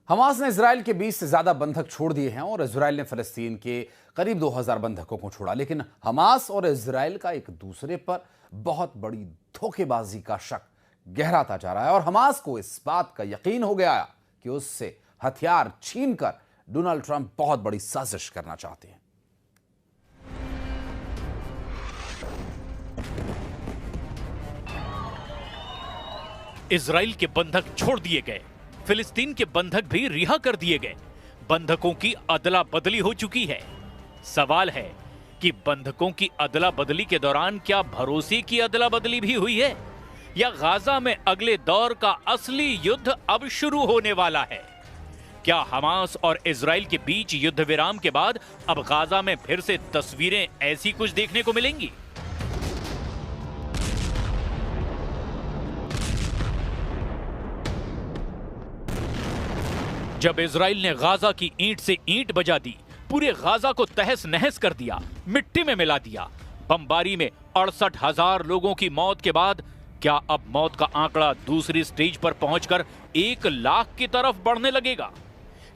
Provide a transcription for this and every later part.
Hamas ने Israel के 20 से ज्यादा बंधक छोड़ दिए हैं और इजराइल ने फिलिस्तीन के करीब 2000 बंधकों को छोड़ा। लेकिन हमास और इजराइल का एक दूसरे पर बहुत बड़ी धोखेबाजी का शक गहराता जा रहा है और हमास को इस बात का यकीन हो गया कि उससे हथियार छीनकर डोनाल्ड ट्रंप बहुत बड़ी साजिश करना चाहते हैं। इजराइल के बंधक छोड़ दिए गए, फिलिस्तीन के बंधक भी रिहा कर दिए गए। बंधकों की अदला बदली हो चुकी है। सवाल है कि बंधकों की अदला बदली के दौरान क्या भरोसे की अदला बदली भी हुई है या गाजा में अगले दौर का असली युद्ध अब शुरू होने वाला है? क्या हमास और इजराइल के बीच युद्ध विराम के बाद अब गाजा में फिर से तस्वीरें ऐसी कुछ देखने को मिलेंगी? जब इजराइल ने गाजा की ईंट से ईंट बजा दी, पूरे गाजा को तहस नहस कर दिया, मिट्टी में मिला दिया, बमबारी में 68,000 लोगों की मौत के बाद क्या अब मौत का आंकड़ा दूसरी स्टेज पर पहुंचकर 1 लाख की तरफ बढ़ने लगेगा?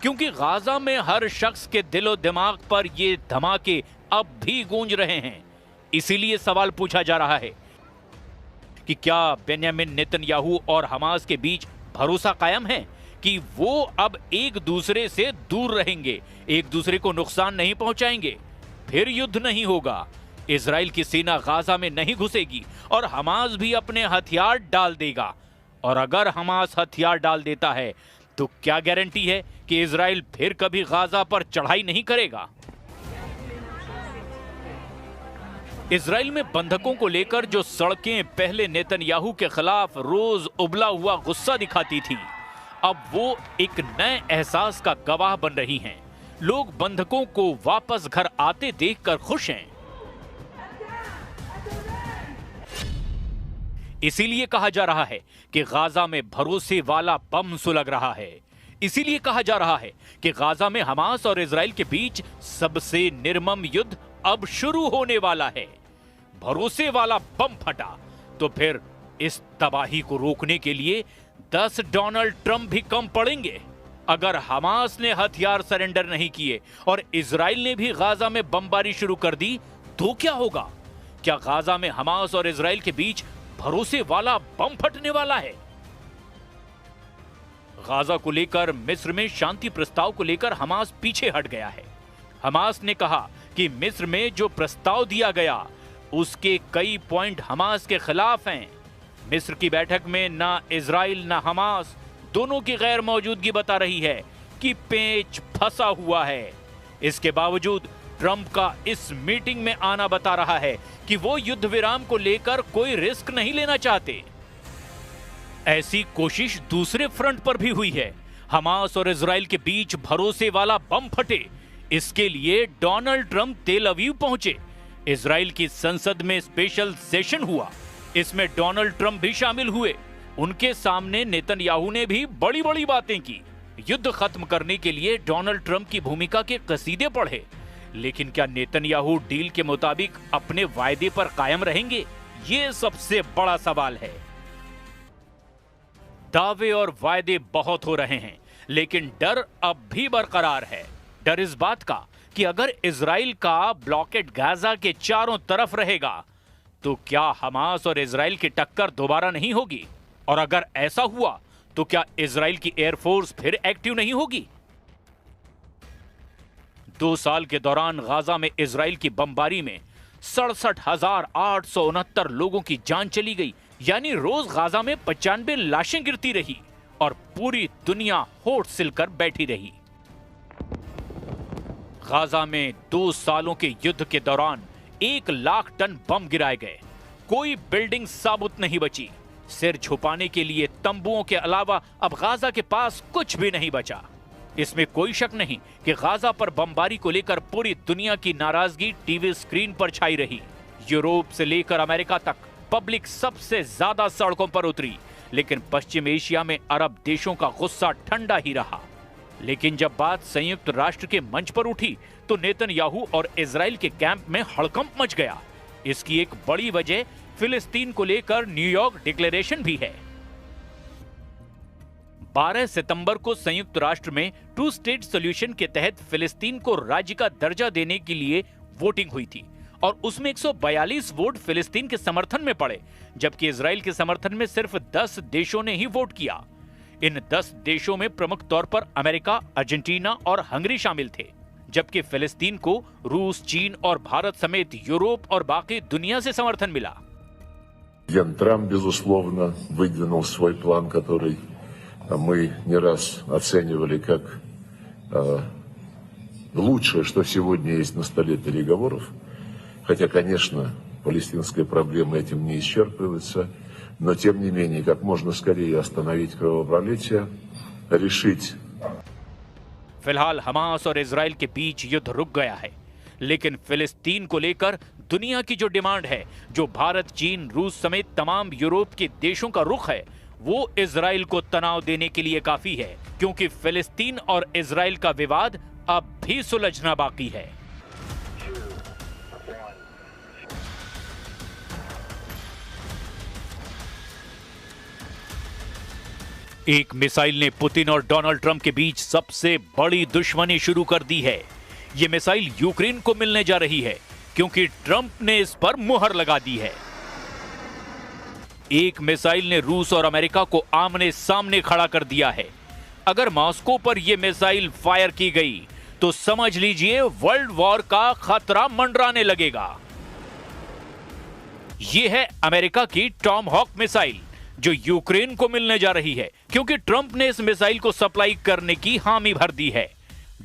क्योंकि गाजा में हर शख्स के दिलो दिमाग पर ये धमाके अब भी गूंज रहे हैं। इसीलिए सवाल पूछा जा रहा है कि क्या बेंयामिन नेतन्याहू और हमास के बीच भरोसा कायम है कि वो अब एक दूसरे से दूर रहेंगे, एक दूसरे को नुकसान नहीं पहुंचाएंगे? फिर युद्ध नहीं होगा, इजराइल की सेना गाजा में नहीं घुसेगी और हमास भी अपने हथियार डाल देगा। और अगर हमास हथियार डाल देता है तो क्या गारंटी है कि इजराइल फिर कभी गाजा पर चढ़ाई नहीं करेगा? इजराइल में बंधकों को लेकर जो सड़कें पहले नेतन्याहू के खिलाफ रोज उबला हुआ गुस्सा दिखाती थी, अब वो एक नए एहसास का गवाह बन रही हैं। लोग बंधकों को वापस घर आते देखकर खुश हैं। इसीलिए कहा जा रहा है कि गाजा में भरोसे वाला बम सुलग रहा है। इसीलिए कहा जा रहा है कि गाजा में हमास और इजराइल के बीच सबसे निर्मम युद्ध अब शुरू होने वाला है। भरोसे वाला बम फटा तो फिर इस तबाही को रोकने के लिए 10 डोनाल्ड ट्रंप भी कम पड़ेंगे। अगर हमास ने हथियार सरेंडर नहीं किए और इजराइल ने भी गाजा में बमबारी शुरू कर दी तो क्या होगा? क्या गाजा में हमास और इजराइल के बीच भरोसे वाला बम फटने वाला है? गाजा को लेकर मिस्र में शांति प्रस्ताव को लेकर हमास पीछे हट गया है। हमास ने कहा कि मिस्र में जो प्रस्ताव दिया गया उसके कई पॉइंट हमास के खिलाफ हैं। मिस्र की बैठक में ना इजराइल ना हमास दोनों की गैर मौजूदगी बता रही है कि पेच फंसा हुआ है। इसके बावजूद ट्रंप का इस मीटिंग में आना बता रहा है कि वो युद्ध विराम को लेकर कोई रिस्क नहीं लेना चाहते। ऐसी कोशिश दूसरे फ्रंट पर भी हुई है। हमास और इजराइल के बीच भरोसे वाला बम फटे, इसके लिए डोनाल्ड ट्रंप तेल अवीव पहुंचे। इजराइल की संसद में स्पेशल सेशन हुआ, इसमें डोनाल्ड ट्रंप भी शामिल हुए। उनके सामने नेतन्याहू ने भी बड़ी बड़ी बातें की। युद्ध खत्म करने के लिए डोनाल्ड ट्रंप की भूमिका के कसीदे पढ़े। लेकिन क्या नेतन्याहू डील के मुताबिक अपने वायदे पर कायम रहेंगे? ये सबसे बड़ा सवाल है। दावे और वायदे बहुत हो रहे हैं, लेकिन डर अब भी बरकरार है। डर इस बात का कि अगर इजराइल का ब्लॉकेड गाजा के चारों तरफ रहेगा तो क्या हमास और इजराइल की टक्कर दोबारा नहीं होगी? और अगर ऐसा हुआ तो क्या इजराइल की एयरफोर्स फिर एक्टिव नहीं होगी? 2 साल के दौरान गाजा में इजराइल की बमबारी में 67,869 लोगों की जान चली गई। यानी रोज गाजा में 95 लाशें गिरती रही और पूरी दुनिया होठ सिलकर बैठी रही। गाजा में 2 सालों के युद्ध के दौरान 1 लाख टन बम गिराए गए। कोई बिल्डिंग साबुत नहीं बची। सिर छुपाने के लिए तंबुओं के अलावा अब गाजा के पास कुछ भी नहीं बचा। इसमें कोई शक नहीं कि गाजा पर बमबारी को लेकर पूरी दुनिया की नाराजगी टीवी स्क्रीन पर छाई रही। यूरोप से लेकर अमेरिका तक पब्लिक सबसे ज्यादा सड़कों पर उतरी, लेकिन पश्चिम एशिया में अरब देशों का गुस्सा ठंडा ही रहा। लेकिन जब बात संयुक्त राष्ट्र के मंच पर उठी तो नेतन्याहू और इजराइल के कैंप में हड़कंप मच गया। इसकी एक बड़ी वजह फिलिस्तीन को लेकर न्यूयॉर्क डिक्लेरेशन भी है। 12 सितंबर को संयुक्त राष्ट्र में 2 स्टेट सॉल्यूशन के तहत फिलिस्तीन को राज्य का दर्जा देने के लिए वोटिंग हुई थी और उसमें 142 वोट फिलिस्तीन के समर्थन में पड़े, जबकि इजराइल के समर्थन में सिर्फ 10 देशों ने ही वोट किया। इन 10 देशों में प्रमुख तौर पर अमेरिका, अर्जेंटीना और हंगरी शामिल थे, जबकि फिलिस्तीन को रूस, चीन और भारत समेत यूरोप और बाकी दुनिया से समर्थन मिला। Президент Трамп, безусловно, выдвинул свой план, который мы не раз оценивали как лучшее, что сегодня есть на столе переговоров. Хотя, конечно, палестинская проблема этим не исчерпывается, но тем не менее, как можно скорее остановить кровопролитие, решить. फिलहाल हमास और इजराइल के बीच युद्ध रुक गया है, लेकिन फिलिस्तीन को लेकर दुनिया की जो डिमांड है, जो भारत, चीन, रूस समेत तमाम यूरोप के देशों का रुख है, वो इजराइल को तनाव देने के लिए काफी है, क्योंकि फिलिस्तीन और इजराइल का विवाद अब भी सुलझना बाकी है। एक मिसाइल ने पुतिन और डोनाल्ड ट्रंप के बीच सबसे बड़ी दुश्मनी शुरू कर दी है। यह मिसाइल यूक्रेन को मिलने जा रही है, क्योंकि ट्रंप ने इस पर मुहर लगा दी है। एक मिसाइल ने रूस और अमेरिका को आमने सामने खड़ा कर दिया है। अगर मॉस्को पर यह मिसाइल फायर की गई तो समझ लीजिए वर्ल्ड वॉर का खतरा मंडराने लगेगा। यह है अमेरिका की टॉम हॉक मिसाइल, जो यूक्रेन को मिलने जा रही है, क्योंकि ट्रंप ने इस मिसाइल को सप्लाई करने की हामी भर दी है।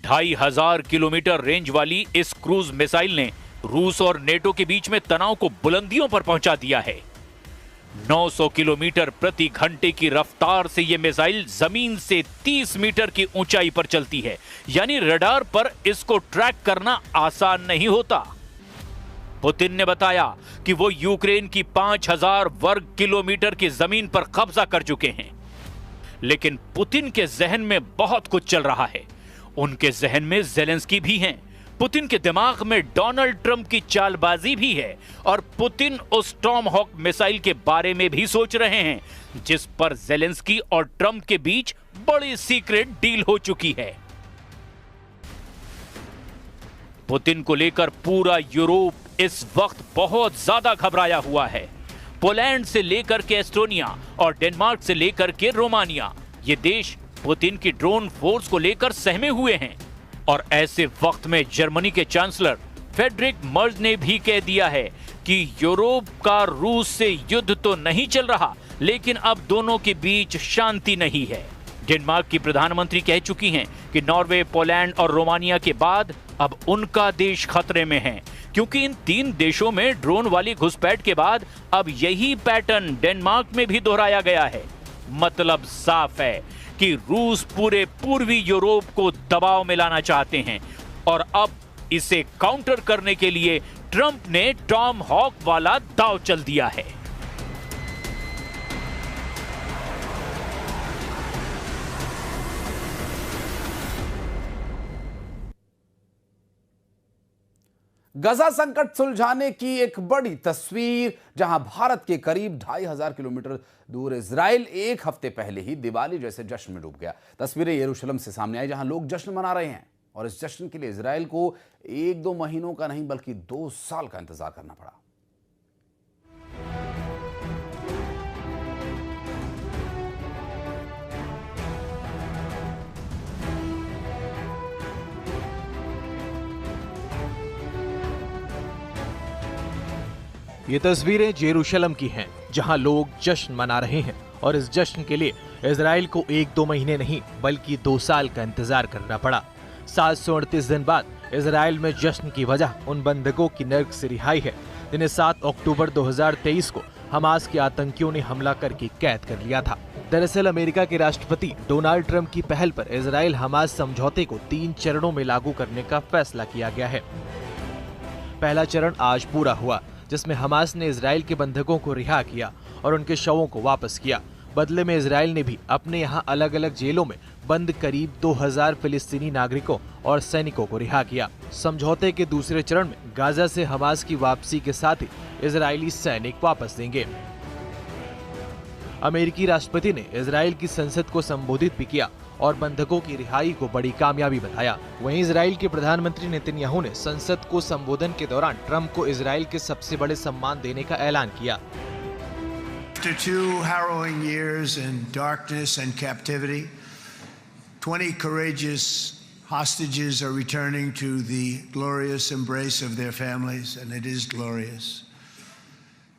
2500 किलोमीटर रेंज वाली इस क्रूज मिसाइल ने रूस और नेटो के बीच में तनाव को बुलंदियों पर पहुंचा दिया है। 900 किलोमीटर प्रति घंटे की रफ्तार से यह मिसाइल जमीन से 30 मीटर की ऊंचाई पर चलती है, यानी रडार पर इसको ट्रैक करना आसान नहीं होता। पुतिन ने बताया कि वो यूक्रेन की 5000 वर्ग किलोमीटर की जमीन पर कब्जा कर चुके हैं, लेकिन पुतिन के जहन में बहुत कुछ चल रहा है। उनके जहन में ज़ेलेंस्की भी हैं, पुतिन के दिमाग में डोनाल्ड ट्रंप की चालबाजी भी है, और पुतिन उस टॉम हॉक मिसाइल के बारे में भी सोच रहे हैं, जिस पर ज़ेलेंस्की और ट्रंप के बीच बड़ी सीक्रेट डील हो चुकी है। पुतिन को लेकर पूरा यूरोप इस वक्त बहुत ज्यादा घबराया हुआ है। पोलैंड से लेकर के एस्टोनिया और डेनमार्क से लेकर के रोमानिया, ये देश पुतिन की ड्रोन फोर्स को लेकर सहमे हुए हैं। और ऐसे वक्त में जर्मनी के चांसलर फ्रेडरिक मर्ज ने भी कह दिया है कि यूरोप का रूस से युद्ध तो नहीं चल रहा, लेकिन अब दोनों के बीच शांति नहीं है। डेनमार्क की प्रधानमंत्री कह चुकी हैं कि नॉर्वे, पोलैंड और रोमानिया के बाद अब उनका देश खतरे में है, क्योंकि इन 3 देशों में ड्रोन वाली घुसपैठ के बाद अब यही पैटर्न डेनमार्क में भी दोहराया गया है। मतलब साफ है कि रूस पूरे पूर्वी यूरोप को दबाव में लाना चाहते हैं, और अब इसे काउंटर करने के लिए ट्रंप ने टॉम हॉक वाला दांव चल दिया है। गजा संकट सुलझाने की एक बड़ी तस्वीर, जहां भारत के करीब 2500 किलोमीटर दूर इजराइल एक हफ्ते पहले ही दिवाली जैसे जश्न में डूब गया। तस्वीरें यरूशलेम से सामने आई, जहां लोग जश्न मना रहे हैं, और इस जश्न के लिए इजराइल को 1-2 महीनों का नहीं बल्कि 2 साल का इंतजार करना पड़ा। ये तस्वीरें जेरूशलम की हैं, जहां लोग जश्न मना रहे हैं, और इस जश्न के लिए इजराइल को 1-2 महीने नहीं बल्कि 2 साल का इंतजार करना पड़ा। 738 दिन बाद इजराइल में जश्न की वजह उन बंधकों की नर्क से रिहाई है, जिन्हें 7 अक्टूबर 2023 को हमास के आतंकियों ने हमला करके कैद कर लिया था। दरअसल अमेरिका के राष्ट्रपति डोनाल्ड ट्रंप की पहल पर इजराइल हमास समझौते को 3 चरणों में लागू करने का फैसला किया गया है। पहला चरण आज पूरा हुआ, जिसमें हमास ने इजराइल के बंधकों को रिहा किया और उनके शवों को वापस किया। बदले में इजराइल ने भी अपने यहाँ अलग अलग जेलों में बंद करीब 2000 फिलिस्तीनी नागरिकों और सैनिकों को रिहा किया। समझौते के दूसरे चरण में गाजा से हमास की वापसी के साथ ही इजरायली सैनिक वापस देंगे। अमेरिकी राष्ट्रपति ने इजराइल की संसद को संबोधित भी किया और बंधकों की रिहाई को बड़ी कामयाबी बताया। वहीं इजराइल के प्रधानमंत्री नेतन्याहू ने संसद को संबोधन के दौरान ट्रंप को इजराइल के सबसे बड़े सम्मान देने का ऐलान किया। After 2 harrowing years in darkness and captivity, 20 courageous hostages are returning to the glorious embrace of their families, and it is glorious.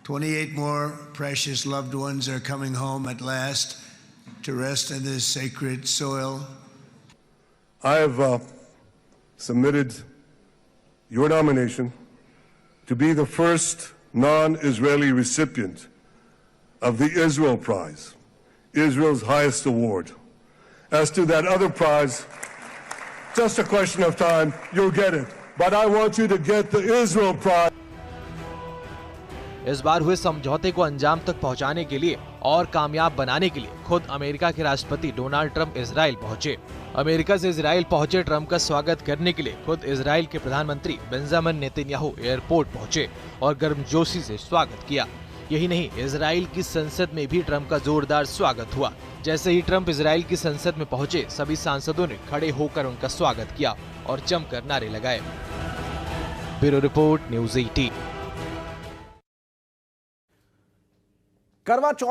28 more precious loved ones are coming home at last to rest in this sacred soil. I have submitted your nomination to be the first non-Israeli recipient of the Israel Prize, Israel's highest award. As to that other prize, just a question of time, you'll get it. But I want you to get the Israel Prize. इस बार हुए समझौते को अंजाम तक पहुंचाने के लिए और कामयाब बनाने के लिए खुद अमेरिका के राष्ट्रपति डोनाल्ड ट्रंप इजराइल पहुंचे। अमेरिका से इजराइल पहुंचे ट्रंप का स्वागत करने के लिए खुद इजराइल के प्रधानमंत्री बेंजामिन नेतन्याहू एयरपोर्ट पहुंचे और गर्मजोशी से स्वागत किया। यही नहीं, इजराइल की संसद में भी ट्रंप का जोरदार स्वागत हुआ। जैसे ही ट्रंप इजराइल की संसद में पहुंचे, सभी सांसदों ने खड़े होकर उनका स्वागत किया और जमकर नारे लगाए। Bureau report, news 18। करवा चौथ